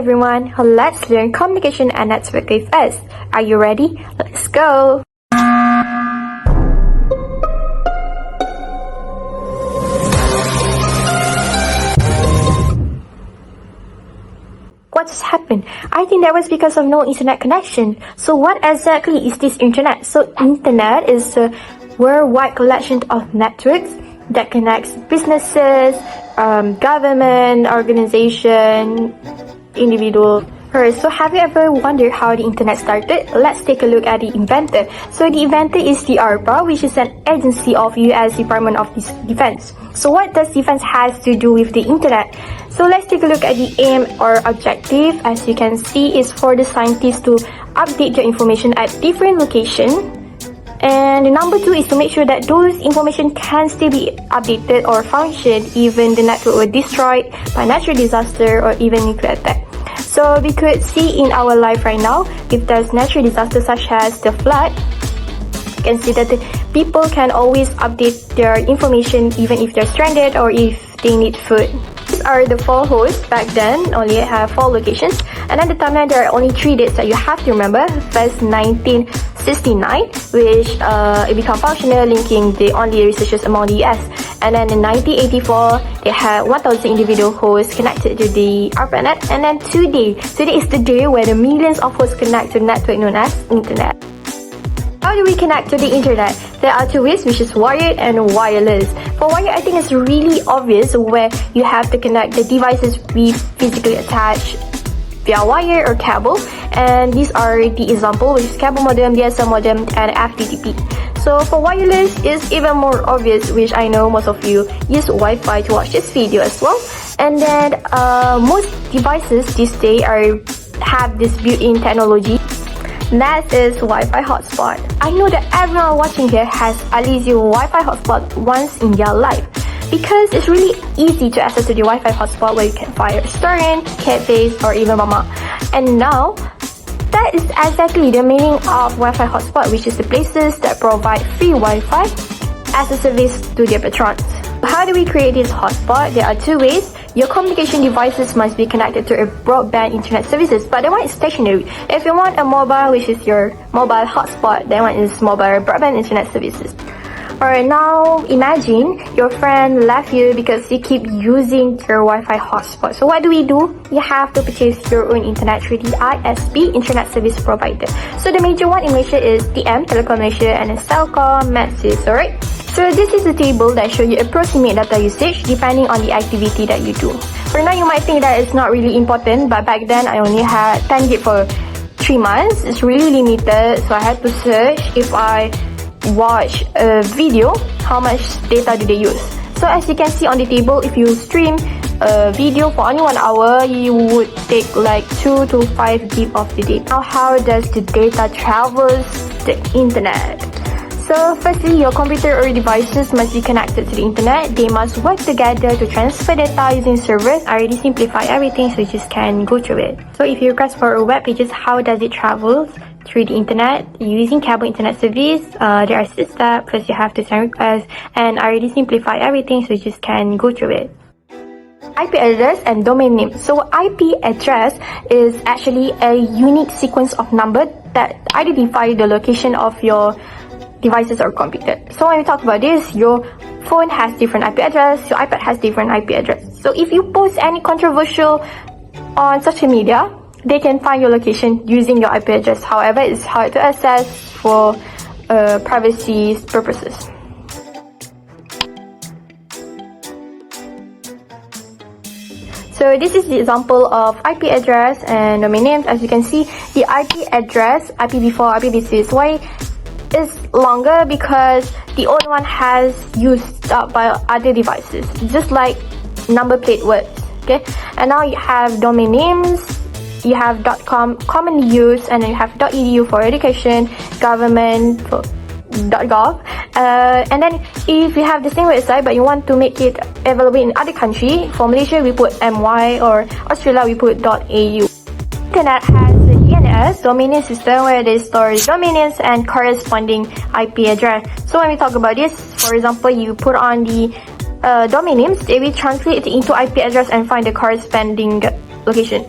everyone, let's learn communication and network with us. Are you ready? Let's go! What just happened? I think that was because of no internet connection. So what exactly is this internet? So internet is a worldwide collection of networks that connects businesses, government, organization, individual. Alright, so have you ever wondered how the internet started? Let's take a look at the inventor. So the inventor is the ARPA, which is an agency of US Department of Defense. So what does defense has to do with the internet? So let's take a look at the aim or objective. As you can see, is for the scientists to update their information at different locations. And number 2 is to make sure that those information can still be updated or function even the network were destroyed by natural disaster or even nuclear attack. So we could see in our life right now, if there's natural disasters such as the flood, you can see that the people can always update their information even if they're stranded or if they need food. These are the 4 hosts. Back then, only have 4 locations. And at the timeline, there are only 3 dates that you have to remember. First, 1969, which it became functional, linking the only researchers among the US. And then in 1984, they had 1,000 individual hosts connected to the ARPANET. And then today is the day where the millions of hosts connect to the network known as Internet. How do we connect to the internet? There are 2 ways, which is wired and wireless. For wired, I think it's really obvious where you have to connect the devices we physically attach via wire or cable. And these are the example, which is cable modem, DSL modem, and FTTP. So for wireless, it's even more obvious, which I know most of you use Wi-Fi to watch this video as well. And then most devices these days have this built-in technology. Next is Wi-Fi hotspot. I know that everyone watching here has at least used Wi-Fi hotspot once in their life, because it's really easy to access to the Wi-Fi hotspot where you can find restaurant, cafes, or even mama. And now, that is exactly the meaning of Wi-Fi hotspot, which is the places that provide free Wi-Fi as a service to their patrons. How do we create this hotspot? There are 2 ways. Your communication devices must be connected to a broadband internet services, but that one is stationary. If you want a mobile, which is your mobile hotspot, that one is mobile broadband internet services. Alright, now imagine your friend left you because you keep using your Wi-Fi hotspot. So what do? You have to purchase your own internet through the ISP, Internet Service Provider. So the major one in Malaysia is TM, Telekom Malaysia, and then Celcom, Maxis, alright? So this is a table that shows you approximate data usage depending on the activity that you do. For now, you might think that it's not really important, but back then I only had 10 GB for 3 months. It's really limited, so I had to search if I watch a video, how much data do they use. So as you can see on the table, if you stream a video for only 1 hour, you would take like 2 to 5 GB of the data. Now, how does the data travel the internet? So firstly, your computer or devices must be connected to the internet. They must work together to transfer data using servers. I already simplify everything so you just can go through it. So if you request for a web pages, how does it travel through the internet? Using cable internet service, there are 6 steps. First you have to send requests, and I already simplify everything so you just can go through it. IP address and domain name. So IP address is actually a unique sequence of numbers that identify the location of your devices or computer. So when we talk about this, your phone has different IP address, your iPad has different IP address. So if you post any controversial on social media, they can find your location using your IP address. However, it's hard to access for privacy purposes. So this is the example of IP address and domain names. As you can see, the IP address, IPv4, IPv6, why is longer? Because the old one has used up by other devices, just like number plate words. Okay, and now you have domain names. You have .com commonly used, and then you have .edu for education, government for .gov, and then if you have the same website but you want to make it available in other country, for Malaysia we put .my, or Australia we put .au. Internet has the DNS, domain name system, where they store domain names and corresponding IP address. So when we talk about this, for example, you put on the domain names, they will translate it into IP address and find the corresponding location.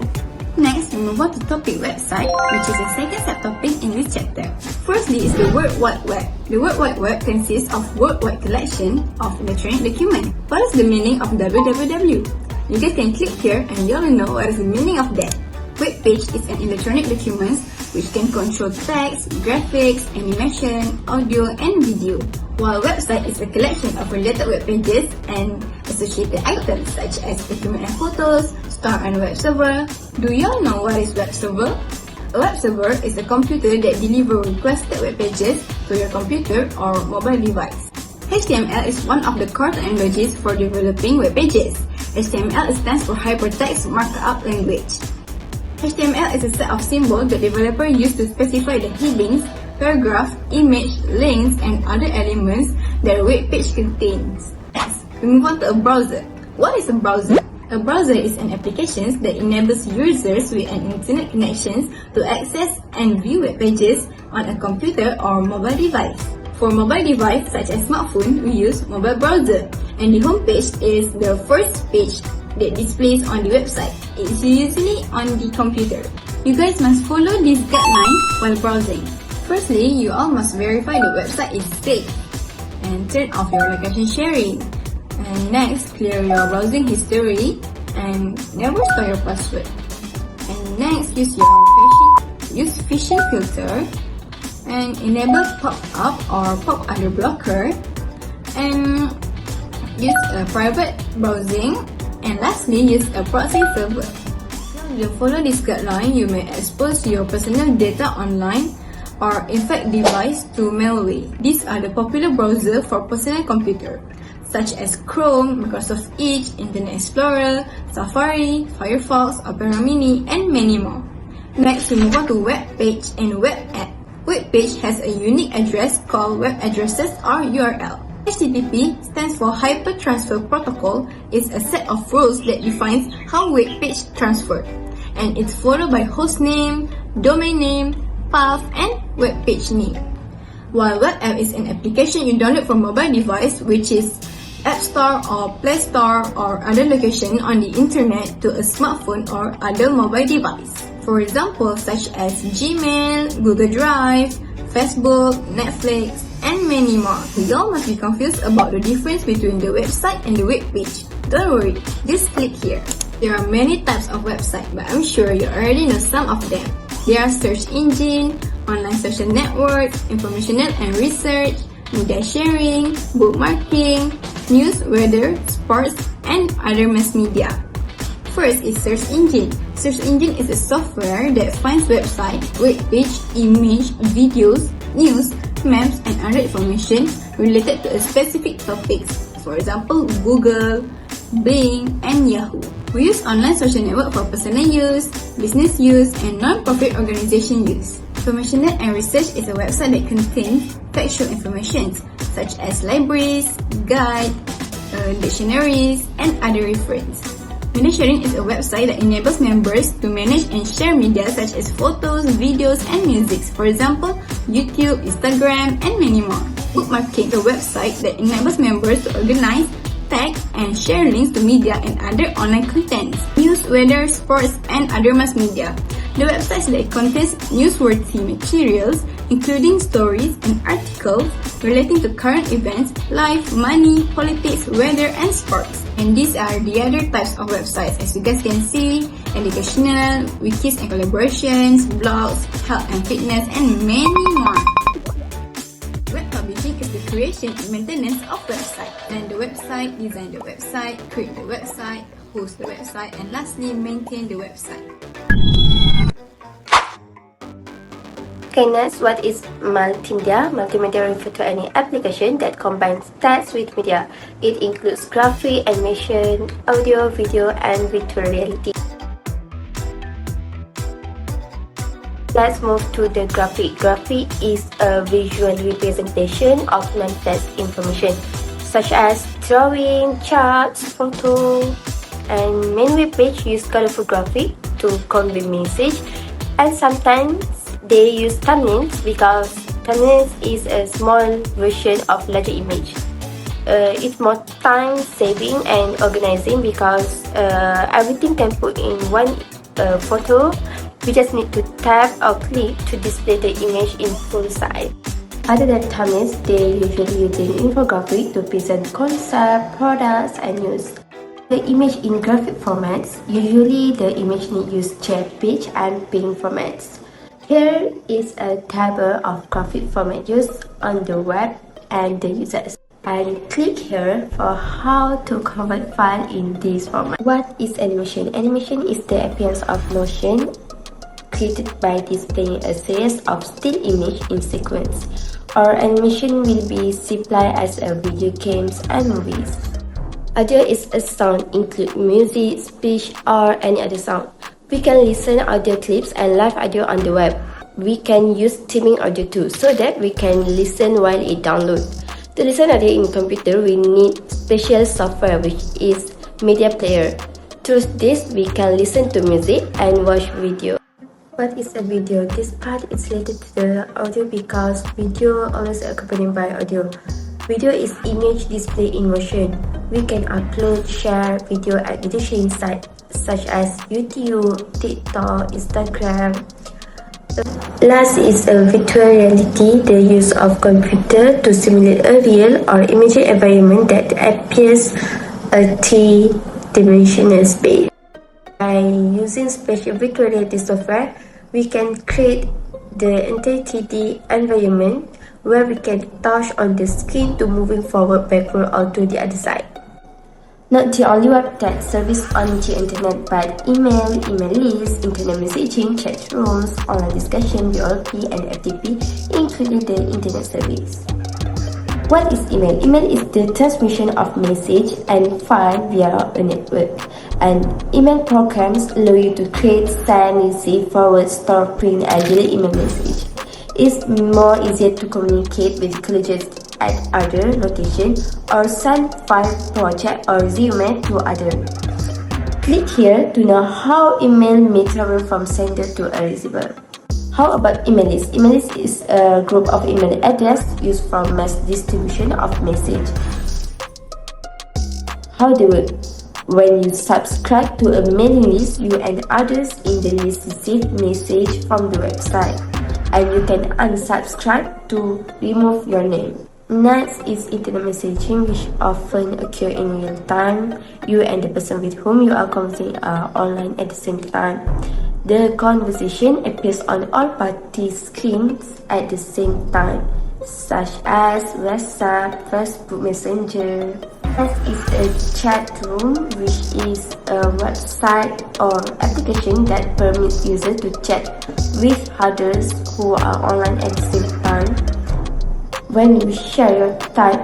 Next, we move on to topic website, which is the second subtopic in this chapter. Firstly is the World Wide Web. The World Wide Web consists of worldwide collection of electronic documents. What is the meaning of www? You guys can click here and you'll know what is the meaning of that. Web page is an electronic document which can control text, graphics, animation, audio, and video. While website is a collection of related web pages and associated items such as document and photos, store on web server. Do y'all know what is web server? A web server is a computer that delivers requested web pages to your computer or mobile device. HTML is one of the core technologies for developing web pages. HTML stands for Hypertext Markup Language. HTML is a set of symbols that developers use to specify the headings, paragraph, image, links, and other elements that a web page contains. Next, we move on to a browser. What is a browser? A browser is an application that enables users with an internet connection to access and view web pages on a computer or mobile device. For mobile device such as smartphone, we use mobile browser, and the home page is the first page that displays on the website. It's usually on the computer. You guys must follow this guideline while browsing. Firstly, you all must verify the website is safe and turn off your location sharing. And next, clear your browsing history and never store your password. And next, use phishing filter and enable pop-up or pop-under blocker and use a private browsing. And lastly, use a proxy server. If you follow this guideline, you may expose your personal data online or infect device to malware. These are the popular browsers for personal computer, such as Chrome, Microsoft Edge, Internet Explorer, Safari, Firefox, Opera Mini, and many more. Next, we move on to web page and web app. Web page has a unique address called web addresses or URL. HTTP stands for Hypertransfer Protocol. Is a set of rules that defines how web page transfer, and it's followed by host name, domain name, path, and web page name. While web app is an application you download from mobile device, which is App Store or Play Store or other location on the internet to a smartphone or other mobile device. For example, such as Gmail, Google Drive, Facebook, Netflix, and many more. You all must be confused about the difference between the website and the web page. Don't worry, just click here. There are many types of website, but I'm sure you already know some of them. There are search engine, online social networks, informational and research, media sharing, bookmarking, news, weather, sports, and other mass media. First is search engine. Search engine is a software that finds website, web page, image, videos, news, maps, and other information related to a specific topics. For example, Google, Bing, and Yahoo. We use online social network for personal use, business use, and non-profit organization use. Informational and research is a website that contains factual information such as libraries, guides, dictionaries, and other reference. Media sharing is a website that enables members to manage and share media such as photos, videos, and music. For example, YouTube, Instagram, and many more. Bookmarking is a website that enables members to organize, tag, and share links to media and other online contents. News, weather, sports, and other mass media. The website that contains newsworthy materials, including stories and articles relating to current events, life, money, politics, weather, and sports. And these are the other types of websites. As you guys can see, educational, wikis and collaborations, blogs, health and fitness, and many more. Web publishing is the creation and maintenance of website. Plan the website, design the website, create the website, host the website, and lastly, maintain the website. Okay, next, what is multimedia? Multimedia refers to any application that combines text with media. It includes graphic, animation, audio, video, and virtual reality. Let's move to the graphic. Graphic is a visual representation of non-text information, such as drawing, charts, photo, and many web pages use colorful graphic to convey message, and sometimes they use thumbnails because thumbnails is a small version of larger image. It's more time saving and organizing because everything can put in one a photo, we just need to tap or click to display the image in full size. Other than thumbnails, they usually use an infographic to present concept, products, and news. The image in graphic formats, usually the image need use JPEG and PNG formats. Here is a table of graphic format used on the web and the users. And click here for how to convert file in this format. What is animation? Animation is the appearance of motion created by displaying a series of still image in sequence. Or animation will be supplied as a video games and movies. Audio is a sound, include music, speech, or any other sound. We can listen audio clips and live audio on the web. We can use streaming audio too, so that we can listen while it downloads. To listen audio in computer, we need special software which is media player. Through this, we can listen to music and watch video. What is a video? This part is related to the audio because video always accompanied by audio. Video is image display in motion. We can upload, share video at video sharing sites such as YouTube, TikTok, Instagram. Last is a virtual reality, the use of computer to simulate a real or imaginary environment that appears a three-dimensional space. By using special virtual reality software, we can create the entire 3D environment where we can touch on the screen to moving forward, backward, or to the other side. Not the only web that service on the internet, but email lists, internet messaging, chat rooms, online discussion, VoIP, and FTP, including the internet service. What is email? Email is the transmission of message and file via a network. And email programs allow you to create, send, receive, forward, store, print, and delete email message. It's more easier to communicate with colleagues at other location or send file, project, or resume to other. Click here to know how email may travel from sender to a receiver. How about email list? Email list is a group of email address used for mass distribution of message. How they work? When you subscribe to a mailing list, you and others in the list receive message from the website, and you can unsubscribe to remove your name. Next is internet messaging, which often occur in real time. You and the person with whom you are conversing are online at the same time. The conversation appears on all parties' screens at the same time, such as WhatsApp, Facebook Messenger. Next is a chat room, which is a website or application that permits users to chat with others who are online at the same time. When you share your type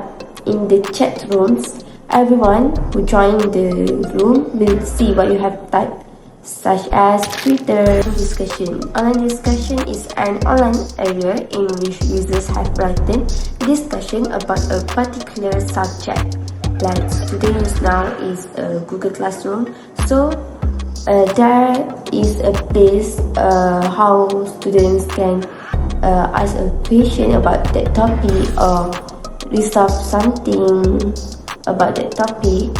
in the chat rooms, everyone who joins the room will see what you have typed, such as Twitter discussion. Online discussion is an online area in which users have written discussion about a particular subject. Like today use now is Google Classroom. So there is a place how students can ask a question about that topic or resolve something about that topic.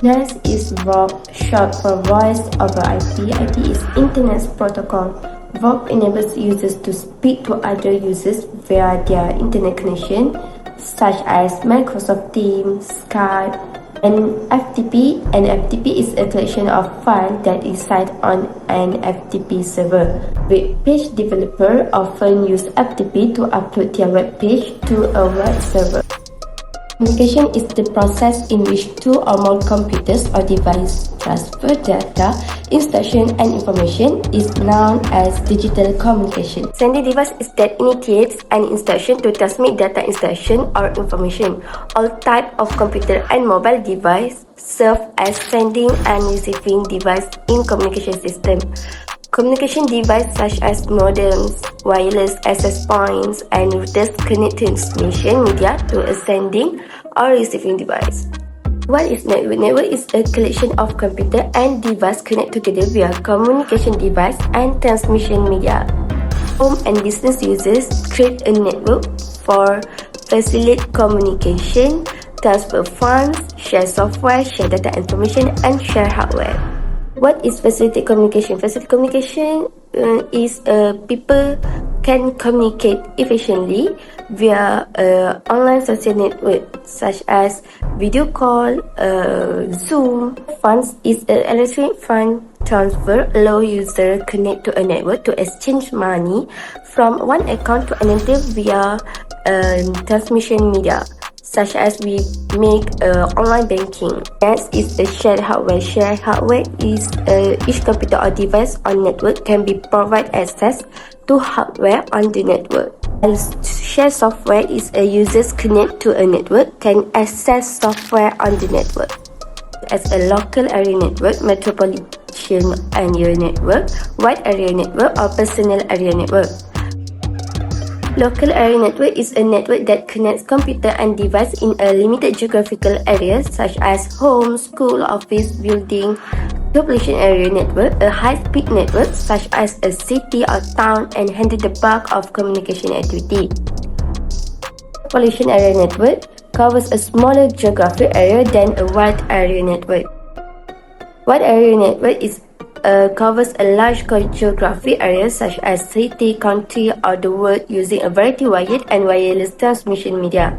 Next is VoIP, short for Voice over IP. IP is Internet Protocol. VoIP enables users to speak to other users via their internet connection, such as Microsoft Teams, Skype, and FTP. An FTP is a collection of files that reside on an FTP server. Web page developers often use FTP to upload their web page to a web server. Communication is the process in which two or more computers or devices transfer data, instruction, and information is known as digital communication. Sending device is that initiates an instruction to transmit data, instruction, or information. All types of computer and mobile device serve as sending and receiving device in communication system. Communication devices such as modems, wireless access points, and routers connect transmission media to a sending or receiving device. What is network? Network is a collection of computer and device connected together via communication device and transmission media. Home and business users create a network for facilitate communication, transfer funds, share software, share data information, and share hardware. What is facilitated communication? Facilitated communication is people can communicate efficiently via online social network such as video call, Zoom. Funds is an electronic fund transfer allow user connect to a network to exchange money from one account to another via transmission media, such as we make online banking. Next is the shared hardware. Shared hardware is each computer or device on network can be provide access to hardware on the network. And shared software is a users connect to a network can access software on the network. As a local area network, metropolitan area network, wide area network, or personal area network. Local area network is a network that connects computer and device in a limited geographical area such as home, school, office, building. Population area network, a high-speed network such as a city or town and handle the bulk of communication activity. Population area network covers a smaller geographic area than a wide area network. Wide area network covers a large geographic area such as city, country, or the world using a variety of wired and wireless transmission media.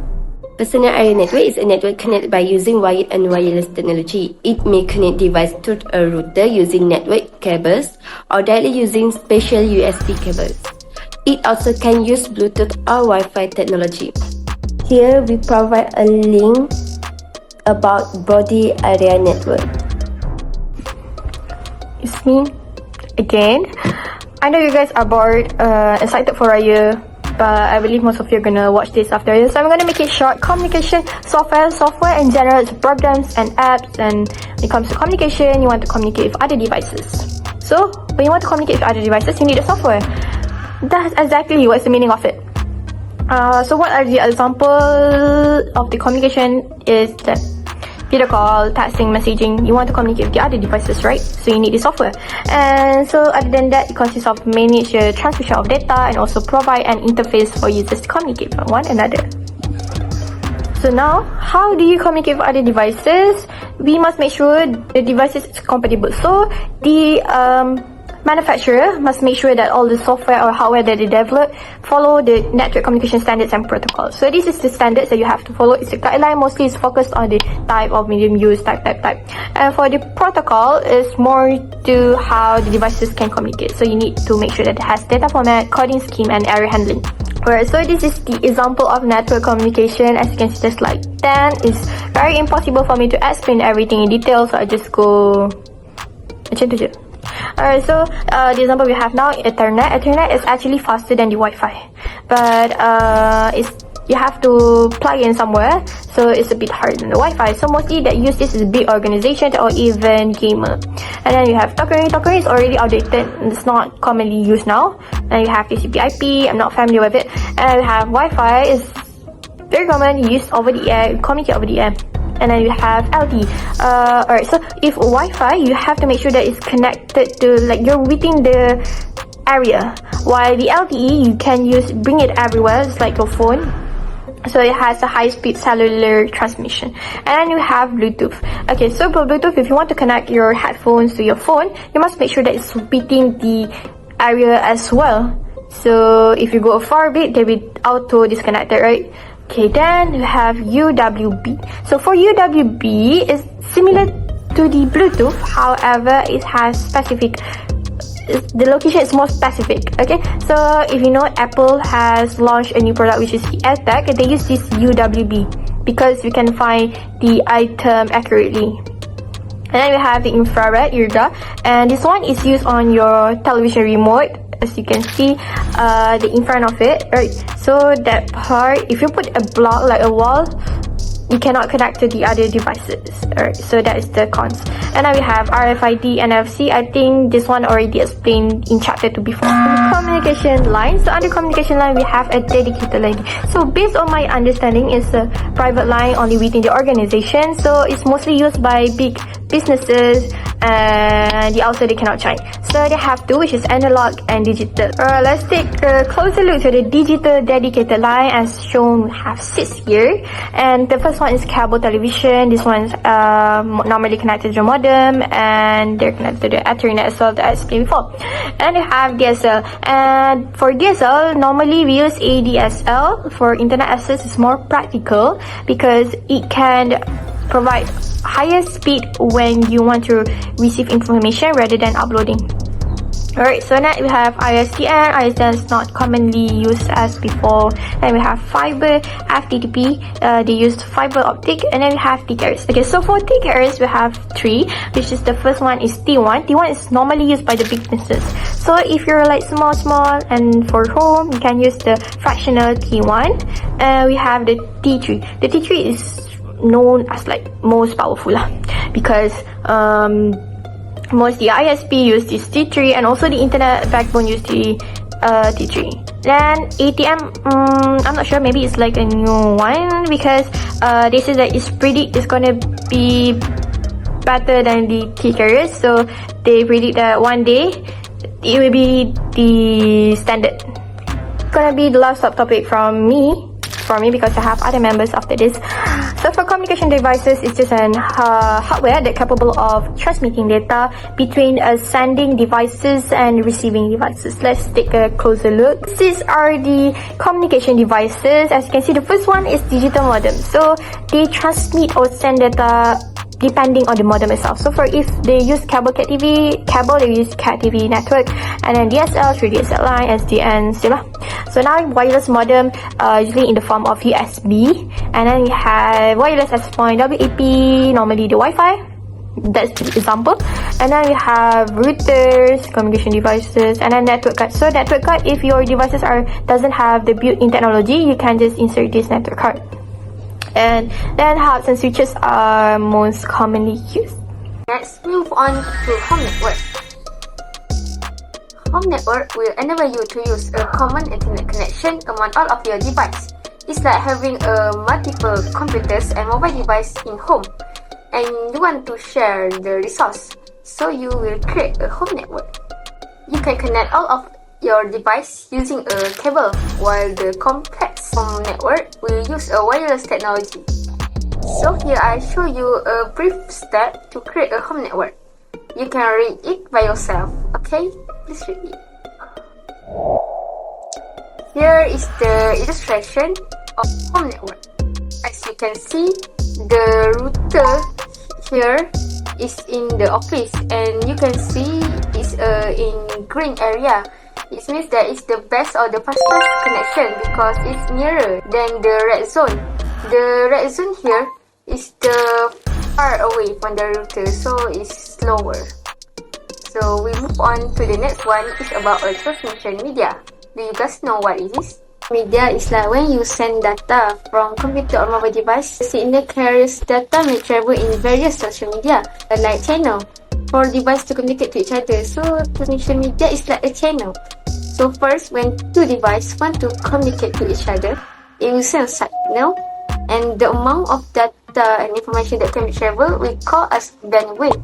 Personal area network is a network connected by using wired and wireless technology. It may connect device to a router using network cables or directly using special USB cables. It also can use Bluetooth or Wi-Fi technology. Here we provide a link about body area network. It's me again. I know you guys are bored, excited for Raya, but I believe most of you are gonna watch this after this, so I'm gonna make it short. Communication software in general is programs and apps, and when it comes to communication, you want to communicate with other devices. So when you want to communicate with other devices, you need a software. That's exactly what's the meaning of it. So what are the examples of the communication is that video call, texting, messaging. You want to communicate with the other devices, right? So you need the software. And so other than that, it consists of manage the transmission of data and also provide an interface for users to communicate with one another. So now, how do you communicate with other devices? We must make sure the devices is compatible. So the manufacturer must make sure that all the software or hardware that they develop follow the network communication standards and protocols. So this is the standards that you have to follow. It's a guideline, mostly is focused on the type of medium use, type. And for the protocol, it's more to how the devices can communicate. So you need to make sure that it has data format, coding scheme, and error handling. Alright, so this is the example of network communication. As you can see, the slide 10 is very impossible for me to explain everything in detail, so I just go macam tu je. Alright, so the example we have now, Ethernet. Ethernet is actually faster than the Wi-Fi, but you have to plug in somewhere, so it's a bit harder than the Wi-Fi. So mostly that use this is big organizations or even gamer. And then you have Talkery. Talkery is already outdated, it's not commonly used now. And you have TCP/IP, I'm not familiar with it. And you have Wi-Fi, is very common, used over the air, communicate over the air. And then you have LTE. Alright, so if Wi-Fi, you have to make sure that it's connected to, like, you're within the area. While the LTE, you can bring it everywhere, it's like your phone. So it has a high-speed cellular transmission. And then you have Bluetooth. Okay, so for Bluetooth, if you want to connect your headphones to your phone, you must make sure that it's within the area as well. So if you go far a bit, they'll be auto disconnected, right? Okay, then you have UWB. So for UWB, it's similar to the Bluetooth, however, it has the location is more specific. Okay, so if you know, Apple has launched a new product which is the TAC, and they use this UWB because you can find the item accurately. And then we have the infrared IRDA, and this one is used on your television remote. As you can see, the in front of it, right? So that part, if you put a block like a wall, you cannot connect to the other devices. Alright, so that is the cons. And now we have RFID, NFC. I think this one already explained in chapter 2 before. Communication line. So under communication line, we have a dedicated line. So based on my understanding, it's a private line only within the organization. So it's mostly used by big businesses, and they cannot join. So they have two, which is analog and digital. Let's take a closer look to the digital dedicated line. As shown, we have 6 here, and the first one is cable television. This one's normally connected to the modem, and they're connected to the Ethernet as well, that I explained before. And you have DSL, and for DSL normally we use ADSL. For internet access, it's more practical because it can provide higher speed when you want to receive information rather than uploading. Alright, so next we have ISDN. ISDN is not commonly used as before. Then we have fiber, FTTP, they used fiber optic, and then we have T carriers. Okay, so for T carriers we have 3, which is the first one is T1. T1 is normally used by the businesses. So if you're like small and for home, you can use the fractional T1. We have the T3. The T3 is known as like most powerful because most the ISP use this T3, and also the internet backbone use the T3. Then ATM, I'm not sure, maybe it's like a new one because they say that it's gonna be better than the T carriers, so they predict that one day it will be the standard. It's gonna be the last topic from me because I have other members after this. So for communication devices, it's just an hardware that's capable of transmitting data between sending devices and receiving devices. Let's take a closer look. These are the communication devices. As you can see, the first one is digital modem. So they transmit or send data depending on the modem itself. So for if they use cable CAT TV, they use CAT TV network, and then DSL through DSL line, SDN, so now wireless modem, usually in the form of USB, and then we have wireless access point, WAP, normally the Wi-Fi, that's the example, and then we have routers, communication devices, and then network card. So network card, if your devices doesn't have the built-in technology, you can just insert this network card. And then hubs and switches are most commonly used. Let's move on to home network. Home network will enable you to use a common internet connection among all of your devices. It's like having multiple computers and mobile devices in home, and you want to share the resource, so you will create a home network. You can connect all of your device using a cable, while the complex home network will use a wireless technology. So here I show you a brief step to create a home network. You can read it by yourself, okay? Please read it. Here is the illustration of home network. As you can see, the router here is in the office, and you can see it's in green area. It means that it's the best or the fastest connection because it's nearer than the red zone. The red zone here is the far away from the router, so it's slower. So we move on to the next one. It's about a transmission media. Do you guys know what it is? Media is like when you send data from computer or mobile device. The signal carries data may travel in various social media, like channel, for device to communicate to each other. So transmission media is like a channel. So first, when two devices want to communicate to each other, it will send signal, and the amount of data and information that can be traveled we call as bandwidth.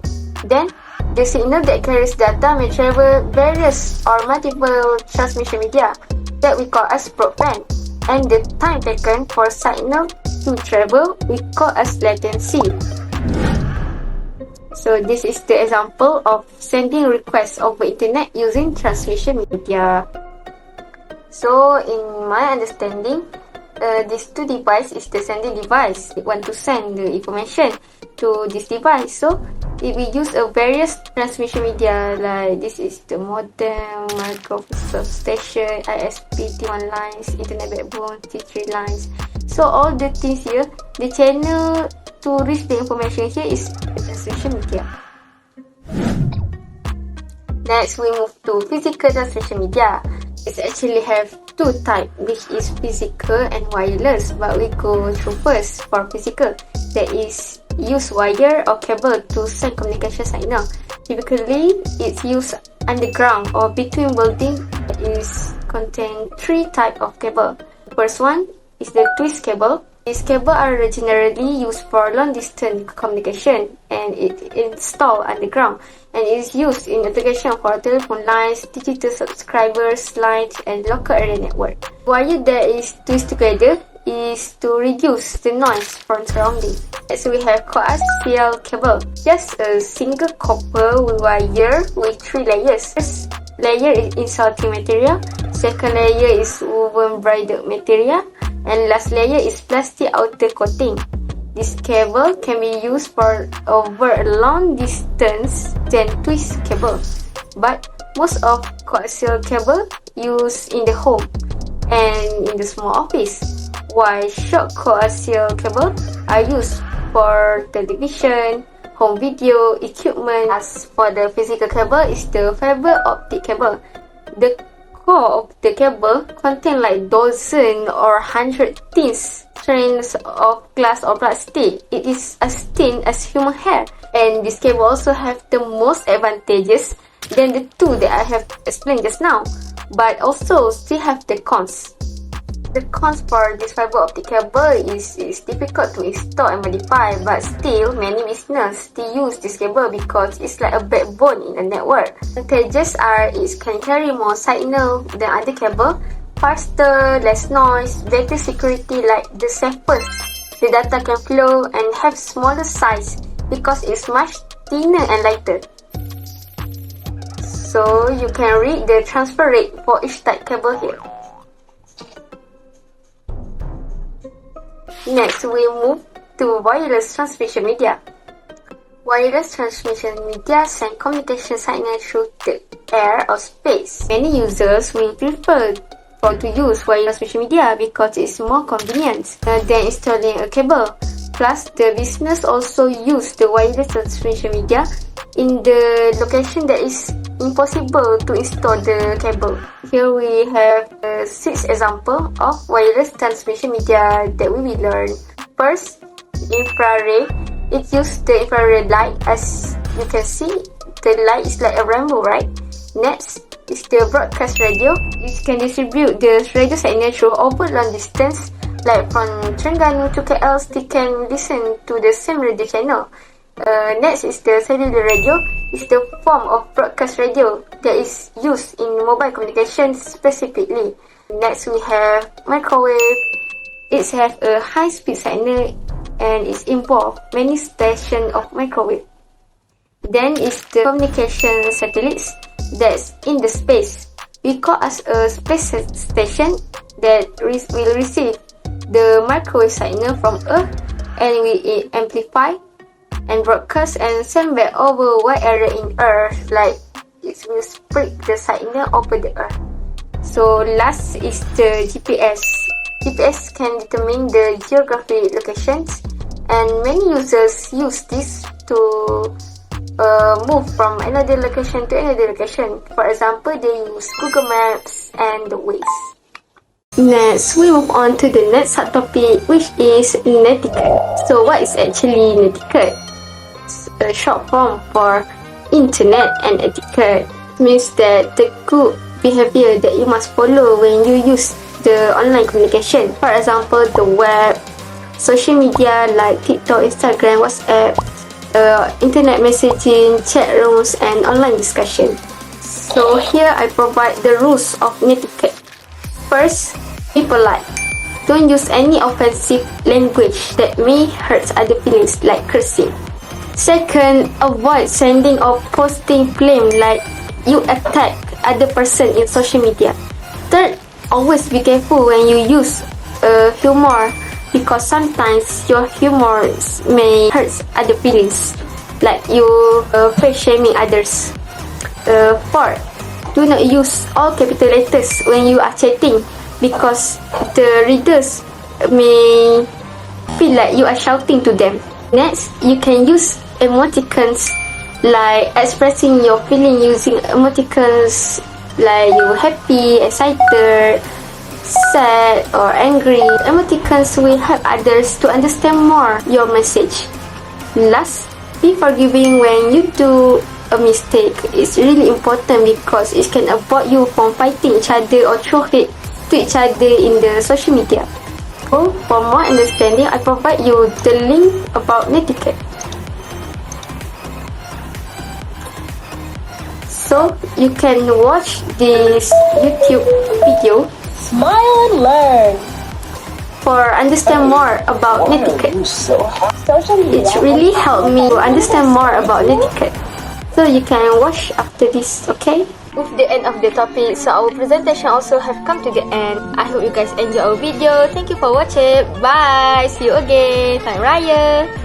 Then, the signal that carries data may travel various or multiple transmission media that we call as broadband, and the time taken for signal to travel we call as latency. So this is the example of sending requests over internet using transmission media. So in my understanding, these two devices is the sending device. We want to send the information to this device. So if we use a various transmission media, like this is the modem, micro substation, ISP, T1 lines, internet backbone, T3 lines. So all the things here, the channel to reach the information here is the transmission media. Next, we move to physical transmission media. It actually have two types, which is physical and wireless, but we go through first for physical. That is use wire or cable to send communication signal. Typically, it's used underground or between buildings. It contain three types of cable. The first one is the twist cable. These cables are generally used for long-distance communication and it installed underground and is used in application for telephone lines, digital subscribers lines, and local area network. Wire that is twisted together is to reduce the noise from surrounding. Next, we have coaxial cable. Just a single copper wire with 3 layers. First layer is insulting material. Second layer is woven braided material. And last layer is plastic outer coating. This cable can be used for over a long distance than twist cable. But most of coaxial cable used in the home and in the small office, while short coaxial cable are used for television, home video equipment. As for the physical cable is the fiber optic cable. The core of the cable contain like dozen or 100 thin strands of glass or plastic. It is as thin as human hair, and this cable also have the most advantages than the two that I have explained just now, but also still have the cons. The cons for this fiber optic cable is difficult to install and modify, but still many businesses still use this cable because it's like a backbone in a network. Advantages are it can carry more signal than other cable, faster, less noise, better security like the safest. The data can flow and have smaller size because it's much thinner and lighter. So you can read the transfer rate for each type cable here. Next, we move to wireless transmission media. Wireless transmission media send communication signal through the air or space. Many users will prefer to use wireless transmission media because it's more convenient than installing a cable. Plus, the business also use the wireless transmission media in the location that is impossible to install the cable. Here we have 6 examples of wireless transmission media that we will learn. First, infrared. It uses the infrared light. As you can see, the light is like a rainbow, right? Next is the broadcast radio. It can distribute the radio signal through over long distance, like from Terengganu to KL. They can listen to the same radio channel. Next is the cellular radio. It's the form of broadcast radio that is used in mobile communication specifically. Next we have microwave. It has a high-speed signal and it involves many stations of microwave. Then is the communication satellites that's in the space. We call as a space station that will receive the microwave signal from Earth and will amplify and broadcast and send back over wide area in Earth, like it will spread the signal over the Earth. So last is the GPS. GPS can determine the geographic locations, and many users use this to move from another location to another location. For example, they use Google Maps and the Waze. Next, we move on to the next subtopic, which is netiquette. So what is actually netiquette? A short form for internet and etiquette. It means that the good behavior that you must follow when you use the online communication. For example, the web, social media like TikTok, Instagram, WhatsApp, internet messaging, chat rooms, and online discussion. So here I provide the rules of netiquette. First, be polite. Don't use any offensive language that may hurt other feelings like cursing. Second, avoid sending or posting claims like you attack other person in social media. Third, always be careful when you use humor because sometimes your humor may hurt other feelings, like you face shaming others. Fourth, do not use all capital letters when you are chatting because the readers may feel like you are shouting to them. Next, you can use emoticons like expressing your feeling using emoticons like you happy, excited, sad or angry. Emoticons will help others to understand more your message. Last, be forgiving when you do a mistake. It's really important because it can avoid you from fighting each other or throw hate to each other in the social media. For more understanding, I provide you the link about netiquette. So you can watch this YouTube video Smile and learn. for understand more about netiquette. Social It media. really helped me to understand more about netiquette. So you can watch after this, okay? With the end of the topic, so our presentation also have come to the end. I hope you guys enjoy our video. Thank you for watching. Bye. See you again. Selamat Raya.